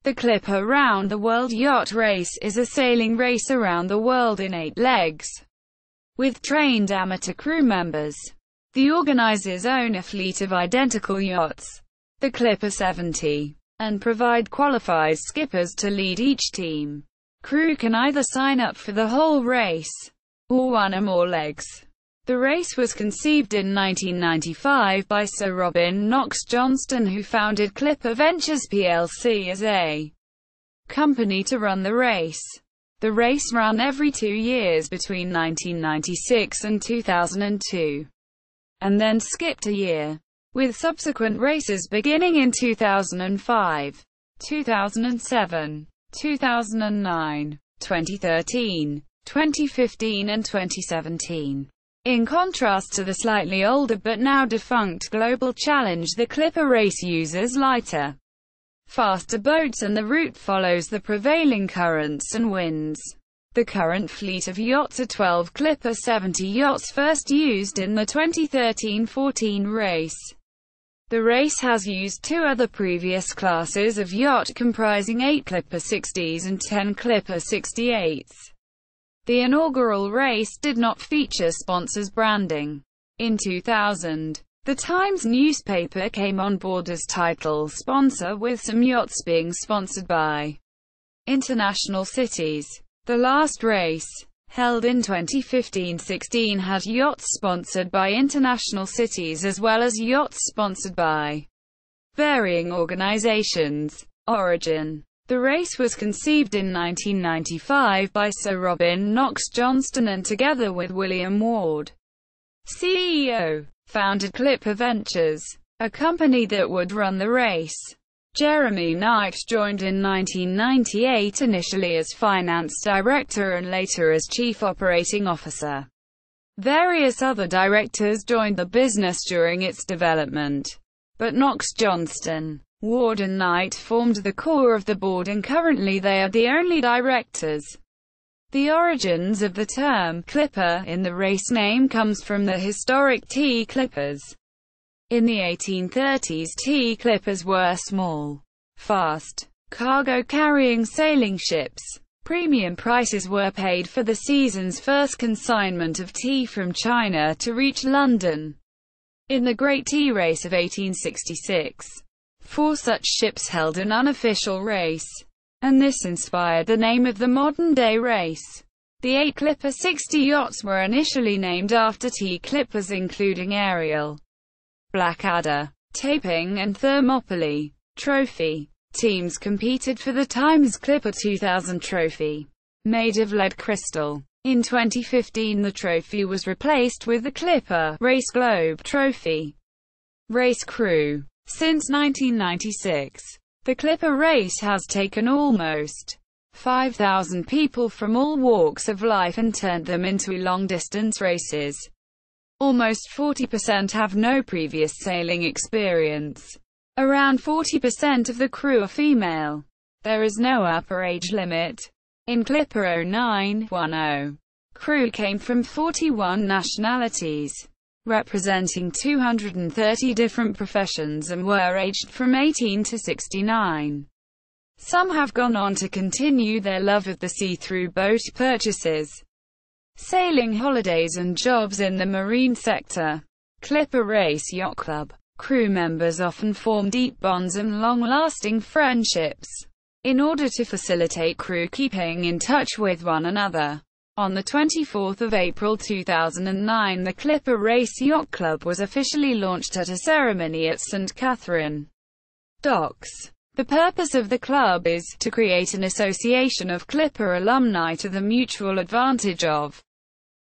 The Clipper Round the World Yacht Race is a sailing race around the world in 8 legs, with trained amateur crew members. The organizers own a fleet of identical yachts, the Clipper 70, and provide qualified skippers to lead each team. Crew can either sign up for the whole race, or one or more legs. The race was conceived in 1995 by Sir Robin Knox-Johnston, who founded Clipper Ventures plc as a company to run the race. The race ran every 2 years between 1996 and 2002, and then skipped a year, with subsequent races beginning in 2005, 2007, 2009, 2013, 2015 and 2017. In contrast to the slightly older but now defunct Global Challenge, the Clipper race uses lighter, faster boats and the route follows the prevailing currents and winds. The current fleet of yachts are 12 Clipper 70 yachts, first used in the 2013-14 race. The race has used 2 other previous classes of yacht comprising 8 Clipper 60s and 10 Clipper 68s. The inaugural race did not feature sponsors branding. In 2000, the Times newspaper came on board as title sponsor, with some yachts being sponsored by international cities. The last race, held in 2015-16, had yachts sponsored by international cities as well as yachts sponsored by varying organizations. Origin. The race was conceived in 1995 by Sir Robin Knox-Johnston and, together with William Ward, CEO, founded Clipper Ventures, a company that would run the race. Jeremy Knight joined in 1998, initially as finance director and later as chief operating officer. Various other directors joined the business during its development, but Knox-Johnston, Ward and Knight formed the core of the board, and currently they are the only directors. The origins of the term «clipper» in the race name comes from the historic tea clippers. In the 1830s, tea clippers were small, fast, cargo-carrying sailing ships. Premium prices were paid for the season's first consignment of tea from China to reach London. In the Great Tea Race of 1866, 4 such ships held an unofficial race, and this inspired the name of the modern-day race. The 8 Clipper 60 yachts were initially named after tea clippers, including Ariel, Blackadder, Taping and Thermopylae. Trophy. Teams competed for the Times Clipper 2000 trophy, made of lead crystal. In 2015, the trophy was replaced with the Clipper Race Globe Trophy. Race crew. Since 1996, the Clipper race has taken almost 5,000 people from all walks of life and turned them into long-distance races. Almost 40% have no previous sailing experience. Around 40% of the crew are female. There is no upper age limit. In Clipper 0910, crew came from 41 nationalities, representing 230 different professions, and were aged from 18 to 69. Some have gone on to continue their love of the sea through boat purchases, sailing holidays and jobs in the marine sector. Clipper Race Yacht Club. Crew members often form deep bonds and long-lasting friendships, in order to facilitate crew keeping in touch with one another. On the 24th of April 2009, the Clipper Race Yacht Club was officially launched at a ceremony at St. Catherine Docks. The purpose of the club is to create an association of Clipper alumni to the mutual advantage of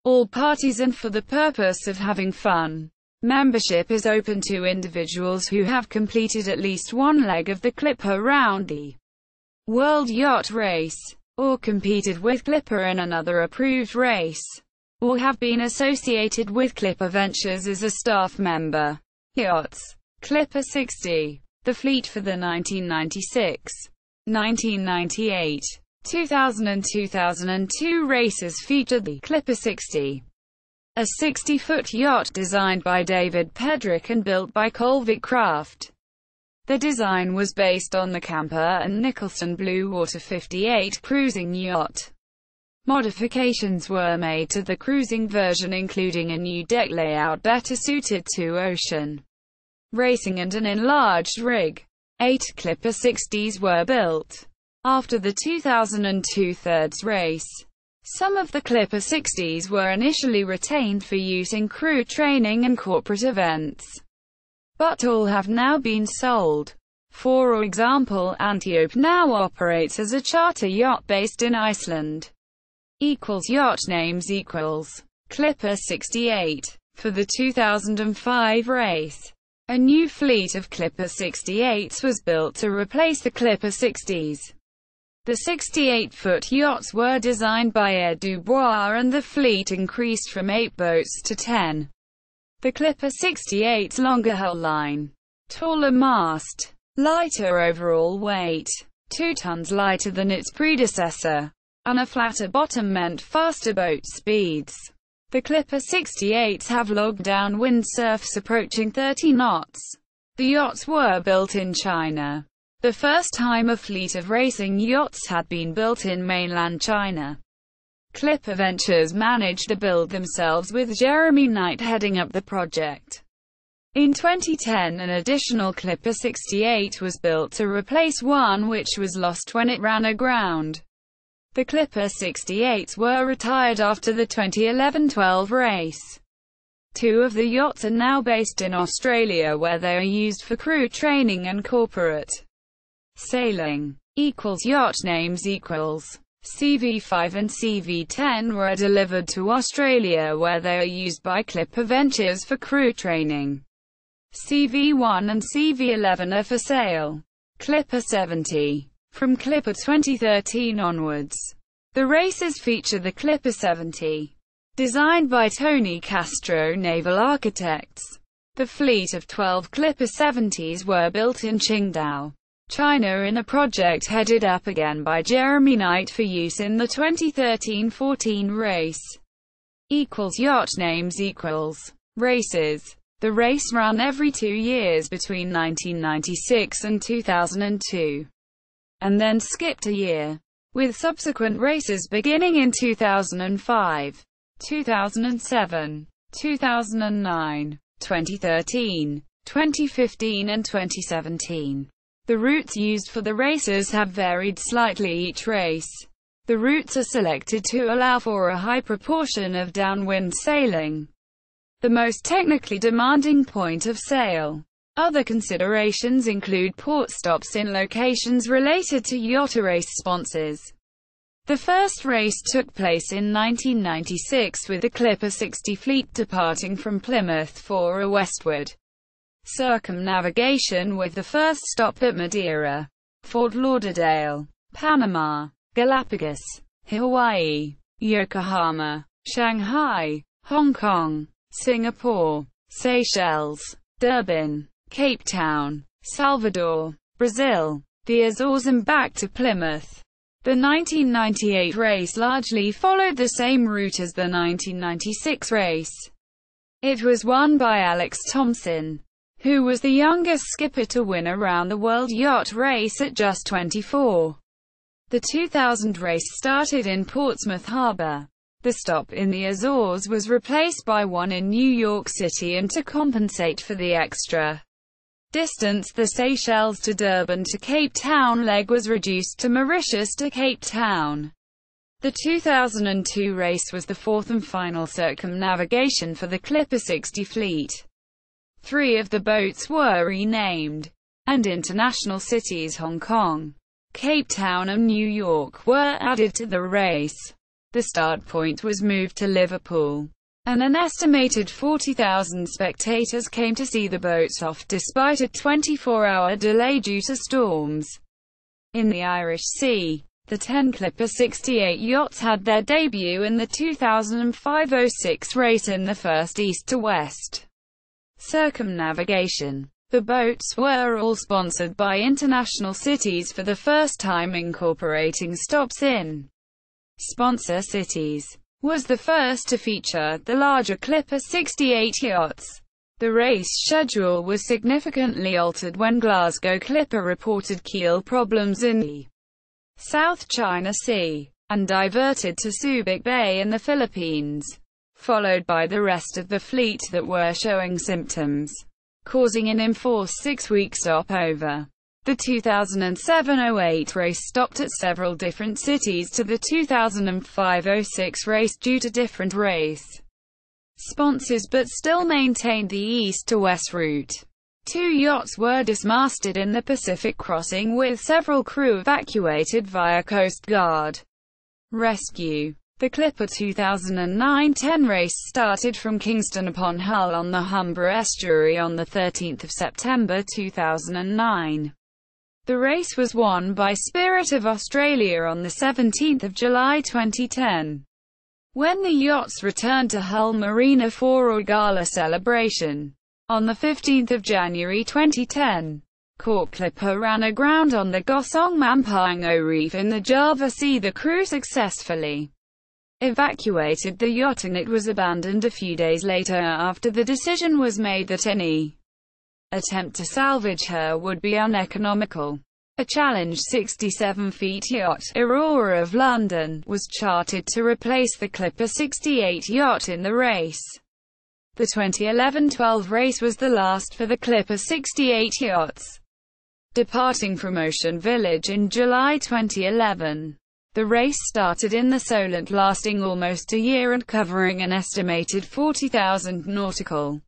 all parties and for the purpose of having fun. Membership is open to individuals who have completed at least one leg of the Clipper Round the World Yacht Race, or competed with Clipper in another approved race, or have been associated with Clipper Ventures as a staff member. Yachts. Clipper 60. The fleet for the 1996, 1998, 2000 and 2002 races featured the Clipper 60, a 60-foot yacht designed by David Pedrick and built by Colvik Craft. The design was based on the Camper and Nicholson Blue Water 58 cruising yacht. Modifications were made to the cruising version, including a new deck layout better suited to ocean racing and an enlarged rig. 8 Clipper 60s were built. After the 2002 thirds race, some of the Clipper 60s were initially retained for use in crew training and corporate events, but all have now been sold. For example, Antiope now operates as a charter yacht based in Iceland. Yacht names equals Clipper 68. For the 2005 race, a new fleet of Clipper 68s was built to replace the Clipper 60s. The 68-foot yachts were designed by Air Dubois and the fleet increased from 8 boats to 10. The Clipper 68's longer hull line, taller mast, lighter overall weight, 2 tons lighter than its predecessor, and a flatter bottom meant faster boat speeds. The Clipper 68s have logged downwind surfs approaching 30 knots. The yachts were built in China. The first time a fleet of racing yachts had been built in mainland China. Clipper Ventures managed the build themselves with Jeremy Knight heading up the project. In 2010, an additional Clipper 68 was built to replace one which was lost when it ran aground. The Clipper 68s were retired after the 2011-12 race. 2 of the yachts are now based in Australia, where they are used for crew training and corporate sailing. Yacht names equals CV5 and CV10 were delivered to Australia, where they are used by Clipper Ventures for crew training. CV1 and CV11 are for sale. Clipper 70. From Clipper 2013 onwards, the races feature the Clipper 70. Designed by Tony Castro Naval Architects, the fleet of 12 Clipper 70s were built in Qingdao, China in a project headed up again by Jeremy Knight for use in the 2013-14 race. Yacht names equals races. The race ran every 2 years between 1996 and 2002. And then skipped a year, with subsequent races beginning in 2005, 2007, 2009, 2013, 2015 and 2017. The routes used for the races have varied slightly each race. The routes are selected to allow for a high proportion of downwind sailing, the most technically demanding point of sail. Other considerations include port stops in locations related to yacht race sponsors. The first race took place in 1996 with the Clipper 60 fleet departing from Plymouth for a westward circumnavigation, with the first stop at Madeira, Fort Lauderdale, Panama, Galapagos, Hawaii, Yokohama, Shanghai, Hong Kong, Singapore, Seychelles, Durban, Cape Town, Salvador, Brazil, the Azores and back to Plymouth. The 1998 race largely followed the same route as the 1996 race. It was won by Alex Thompson, who was the youngest skipper to win a round-the-world yacht race at just 24. The 2000 race started in Portsmouth Harbor. The stop in the Azores was replaced by one in New York City, and to compensate for the extra distance, the Seychelles to Durban to Cape Town leg was reduced to Mauritius to Cape Town. The 2002 race was the fourth and final circumnavigation for the Clipper 60 fleet. 3 of the boats were renamed, and international cities Hong Kong, Cape Town and New York were added to the race. The start point was moved to Liverpool, and an estimated 40,000 spectators came to see the boats off despite a 24-hour delay due to storms in the Irish Sea. The 10 Clipper 68 yachts had their debut in the 2005-06 race in the first east-to-west circumnavigation. The boats were all sponsored by international cities, for the first time incorporating stops in sponsor cities. Was the first to feature the larger Clipper 68 yachts. The race schedule was significantly altered when Glasgow Clipper reported keel problems in the South China Sea, and diverted to Subic Bay in the Philippines, followed by the rest of the fleet that were showing symptoms, causing an enforced 6-week stopover. The 2007-08 race stopped at several different cities to the 2005-06 race due to different race sponsors, but still maintained the east-to-west route. 2 yachts were dismasted in the Pacific crossing, with several crew evacuated via Coast Guard rescue. The Clipper 2009-10 race started from Kingston upon Hull on the Humber Estuary on 13 September 2009. The race was won by Spirit of Australia on 17 July 2010. When the yachts returned to Hull Marina for a gala celebration on 15 January 2010, Cork Clipper ran aground on the Gosong Mampango Reef in the Java Sea. The crew successfully evacuated the yacht and it was abandoned a few days later after the decision was made that any attempt to salvage her would be uneconomical. A Challenge 67-feet yacht, Aurora of London, was chartered to replace the Clipper 68 yacht in the race. The 2011-12 race was the last for the Clipper 68 yachts, departing from Ocean Village in July 2011. The race started in the Solent, lasting almost a year and covering an estimated 40,000 nautical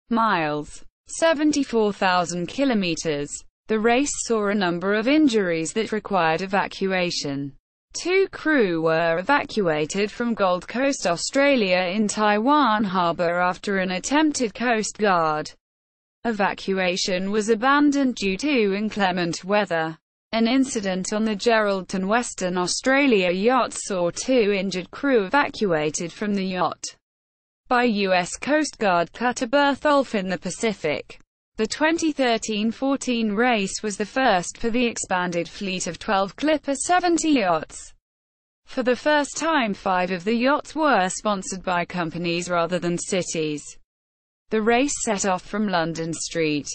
miles, 74,000 kilometers. The race saw a number of injuries that required evacuation. 2 crew were evacuated from Gold Coast, Australia in Taiwan Harbour after an attempted Coast Guard evacuation was abandoned due to inclement weather. An incident on the Geraldton Western Australia yacht saw 2 injured crew evacuated from the yacht by U.S. Coast Guard cutter Bertholf in the Pacific. The 2013-14 race was the first for the expanded fleet of 12 Clipper 70 yachts. For the first time, 5 of the yachts were sponsored by companies rather than cities. The race set off from London Street,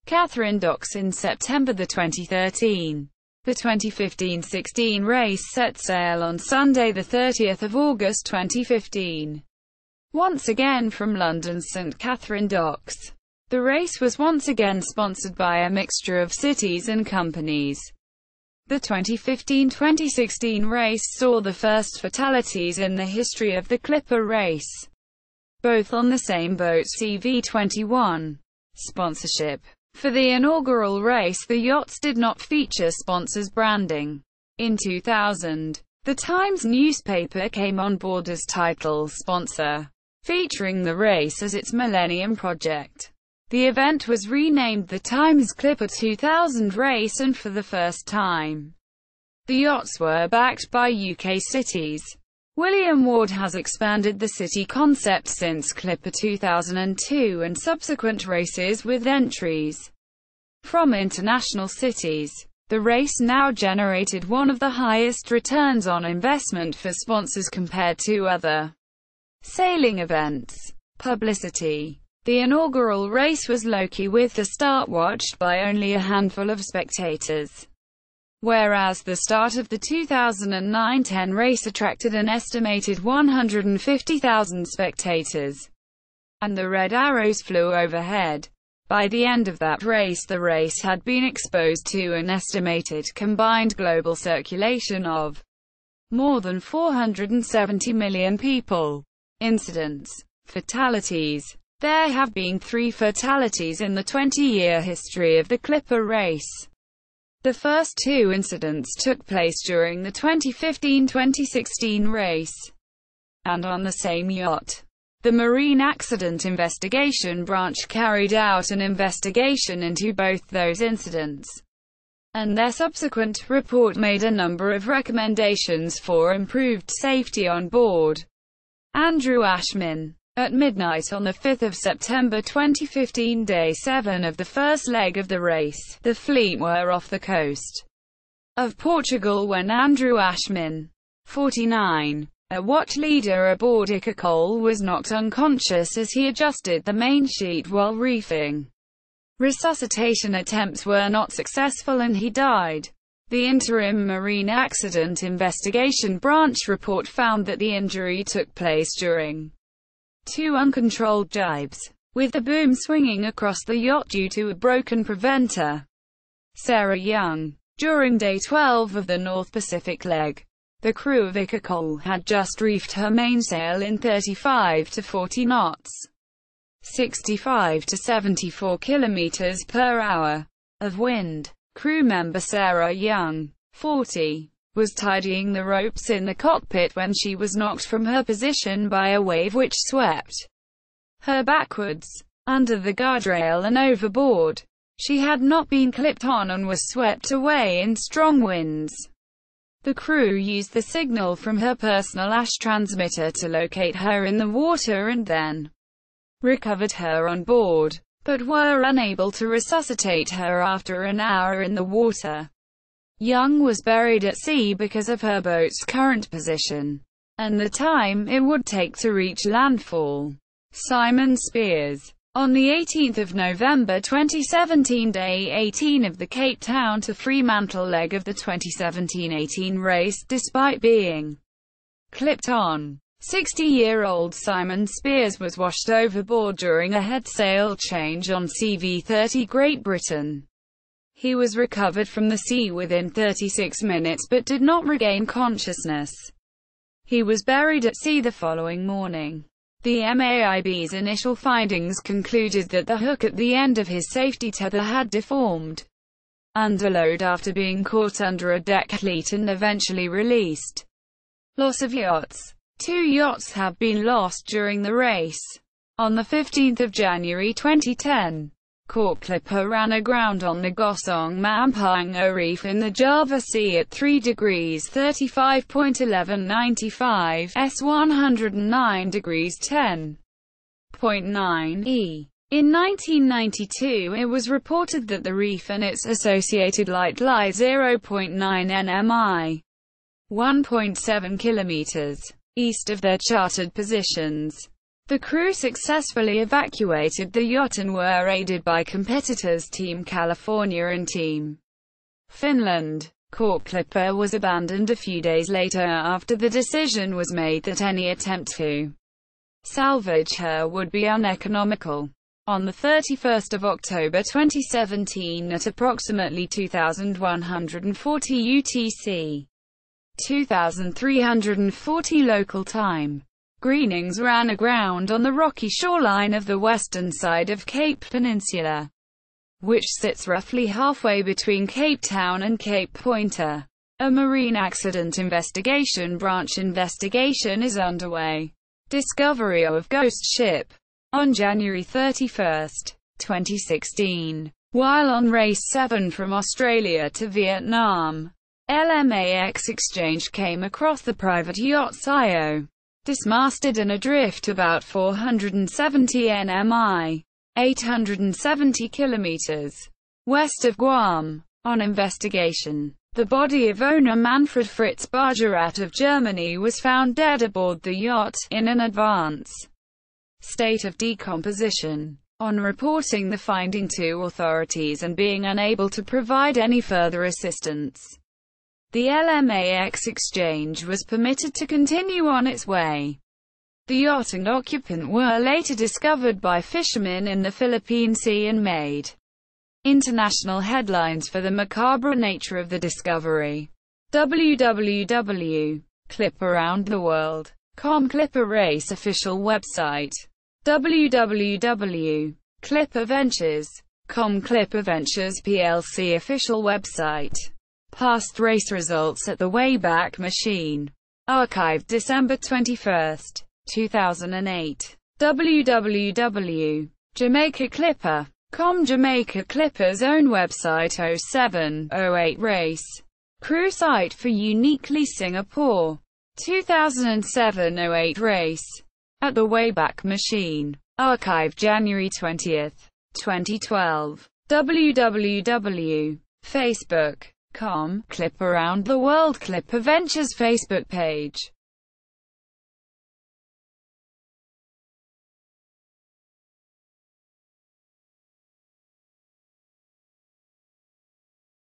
Catherine Docks in September 2013. The 2015-16 race set sail on Sunday 30 August 2015. Once again from London's St Catherine Docks. The race was once again sponsored by a mixture of cities and companies. The 2015-2016 race saw the first fatalities in the history of the Clipper race, both on the same boat. CV21. Sponsorship. For the inaugural race, the yachts did not feature sponsors branding. In 2000, the Times newspaper came on board as title sponsor, featuring the race as its Millennium Project. The event was renamed the Times Clipper 2000 race, and for the first time, the yachts were backed by UK cities. William Ward has expanded the city concept since Clipper 2002 and subsequent races with entries from international cities. The race now generated one of the highest returns on investment for sponsors compared to other sailing events. Publicity. The inaugural race was low-key, with the start watched by only a handful of spectators, whereas the start of the 2009-10 race attracted an estimated 150,000 spectators, and the red arrows flew overhead. By the end of that race, the race had been exposed to an estimated combined global circulation of more than 470 million people. Incidents. Fatalities. There have been 3 fatalities in the 20-year history of the Clipper race. The first 2 incidents took place during the 2015-2016 race, and on the same yacht. The Marine Accident Investigation Branch carried out an investigation into both those incidents, and their subsequent report made a number of recommendations for improved safety on board. Andrew Ashman. At midnight on 5 September 2015, day 7 of the first leg of the race, the fleet were off the coast of Portugal when Andrew Ashman, 49, A watch leader aboard Cole was knocked unconscious as he adjusted the main sheet while reefing. Resuscitation attempts were not successful and he died. The interim Marine Accident Investigation Branch report found that the injury took place during two uncontrolled jibes, with the boom swinging across the yacht due to a broken preventer. Sarah Young. During day 12 of the North Pacific leg, the crew of Cole had just reefed her mainsail in 35 to 40 knots, 65 to 74 kilometers per hour of wind. Crew member Sarah Young, 40, was tidying the ropes in the cockpit when she was knocked from her position by a wave which swept her backwards, under the guardrail and overboard. She had not been clipped on and was swept away in strong winds. The crew used the signal from her personal ASH transmitter to locate her in the water and then recovered her on board, but were unable to resuscitate her after an hour in the water. Young was buried at sea because of her boat's current position and the time it would take to reach landfall. Simon Spears. On the 18th of November 2017, day 18 of the Cape Town to Fremantle leg of the 2017-18 race, despite being clipped on, 60-year-old Simon Spears was washed overboard during a head sail change on CV-30 Great Britain. He was recovered from the sea within 36 minutes but did not regain consciousness. He was buried at sea the following morning. The MAIB's initial findings concluded that the hook at the end of his safety tether had deformed under load after being caught under a deck cleat and eventually released. Loss of yachts. 2 yachts have been lost during the race. On the 15th of January 2010, Cork Clipper ran aground on the Gosong Mampango Reef in the Java Sea at 3 degrees 35.1195 S 109 degrees 10.9 E. In 1992 it was reported that the reef and its associated light lie 0.9 nmi, 1.7 kilometers, east of their charted positions. The crew successfully evacuated the yacht and were aided by competitors Team California and Team Finland. Cork Clipper was abandoned a few days later after the decision was made that any attempt to salvage her would be uneconomical. On the 31st of October 2017 at approximately 2140 UTC, 2340 local time, Greenings ran aground on the rocky shoreline of the western side of Cape Peninsula, which sits roughly halfway between Cape Town and Cape Pointer. A Marine Accident Investigation Branch investigation is underway. Discovery of ghost ship. On January 31, 2016, while on Race 7 from Australia to Vietnam, LMAX Exchange came across the private yacht Sio, dismasted and adrift about 470 nmi, 870 kilometers, west of Guam. On investigation, the body of owner Manfred Fritz Bargerat of Germany was found dead aboard the yacht, in an advanced state of decomposition. On reporting the finding to authorities and being unable to provide any further assistance, the LMAX Exchange was permitted to continue on its way. The yacht and occupant were later discovered by fishermen in the Philippine Sea and made international headlines for the macabre nature of the discovery. www.cliparoundtheworld.com Clipper Race official website. www.clipperventures.com Clipper Ventures plc official website. Past race results at the Wayback Machine. Archived December 21, 2008. www.jamaicaclipper.com Jamaica Clipper's own website. 07-08 race. Crew site for uniquely Singapore. 2007-08 race. At the Wayback Machine. Archived January 20, 2012. www.facebook.com Clip Around the World Clipper Ventures Facebook page.